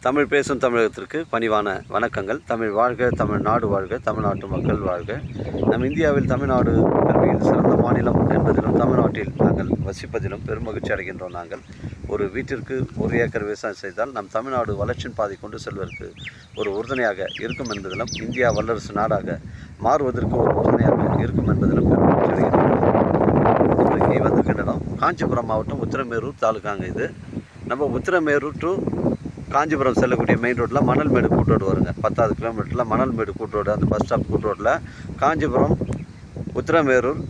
தமிழ் பேசும் தமிழகத்திற்கு பணிவான வணக்கங்கள். தமிழ் வாழ்க, தமிழ்நாடு வாழ்க, தமிழ்நாட்டு மக்கள் வாழ்க. நம் இந்தியாவில் தமிழ்நாடு கல்வியில் சிறந்த மாநிலம் என்பதிலும் தமிழ்நாட்டில் நாங்கள் வசிப்பதிலும் பெருமகிழ்ச்சி அடைகின்றோம். நாங்கள் ஒரு வீட்டிற்கு 1 ஏக்கர் விவசாயம் செய்தால் நம் தமிழ்நாடு வளர்ச்சியின் பாதை கொண்டு செல்வதற்கு ஒரு உறுதுணையாக இருக்கும் என்பதிலும் இந்தியா வல்லரசு நாடாக மாறுவதற்கு ஒரு உறுதுணையாக இருக்கும் என்பதிலும் பெருமகிழ்ச்சி அடைகின்றோம். இன்றைக்கு வந்திருக்கின்ற இடம் காஞ்சிபுரம் மாவட்டம் உத்திரமேரூர் தாலுக்காங்க. இது நம்ம உத்திரமேரூர் டு காஞ்சிபுரம் செல்லக்கூடிய மெயின் ரோட்டில் மணல்மேடு கூட்டு வருங்க. 10வது கிலோமீட்டரில் மணல்மேடு கூட்டு ரோடு, அந்த பஸ் ஸ்டாப் கூட்டு ரோட்டில் காஞ்சிபுரம் உத்திரமேரூர்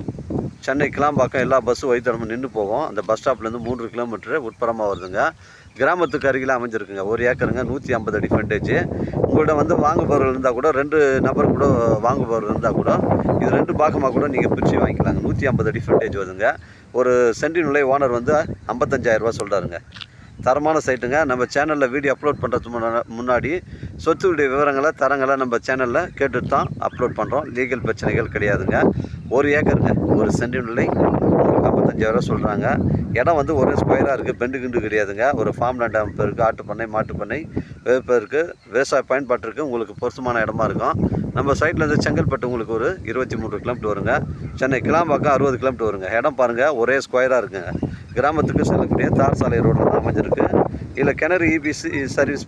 சென்னை கிளாம்பாக்கம் எல்லா பஸ்ஸும் வழித்தடமும் நின்று போகும். அந்த பஸ் ஸ்டாப்லேருந்து 3 கிலோமீட்டரு உட்புறமாக வருதுங்க. கிராமத்துக்கு அருகில் அமைஞ்சிருக்குங்க. 1 ஏக்கருங்க, 150 அடி ஃப்ரண்டேஜ். உங்கள்கிட்ட வாங்குபவர்கள் இருந்தால் கூட 2 நபர் கூட வாங்குபவர்கள் இருந்தால் கூட இது 2 பாகமாக கூட நீங்கள் பிரித்து வாங்கிக்கலாங்க. 150 அடி ஃப்ரண்டேஜ் வருதுங்க. ஒரு சென்டினுடைய ஓனர் 55,000 ரூபா சொல்கிறாருங்க. தரமான சைட்டுங்க. நம்ம சேனலில் வீடியோ அப்லோட் பண்ணுறதுக்கு முன்னாடி சொத்துடைய விவரங்களை தரங்களை நம்ம சேனலில் கேட்டுட்டு தான் அப்லோட் பண்ணுறோம். லீகல் பிரச்சனைகள் கிடையாதுங்க. 1 ஏக்கருங்க, ஒரு சென்டினுள்ளை 55,000 ரூபா சொல்கிறாங்க. இடம் ஒரே ஸ்கொயராக இருக்குது, பெண்டு கிண்டு கிடையாதுங்க. ஒரு ஃபார்ம் லேண்ட் அமைப்பு இருக்குது, ஆட்டுப்பண்ணை, மாட்டுப்பண்ணை, வேப்ப இருக்குது, விவசாய பயன்பாட்டு இருக்குது. உங்களுக்கு பொருத்தமான இடமா இருக்கும். நம்ம சைட்லேருந்து செங்கல்பட்டு உங்களுக்கு ஒரு 23 கிலோமீட்டர் வருங்க. சென்னை கிளாம்பாக்கம் 60 கிலோமீட்டர் வருங்க. இடம் பாருங்கள், ஒரே ஸ்கொயராக இருக்குங்க. கிராமத்துக்கு செல்லக்கூடிய தார் சாலை ரோட்டில் தான் அமைஞ்சிருக்கு. இதில் கிணறு, இபிசி சர்வீஸ்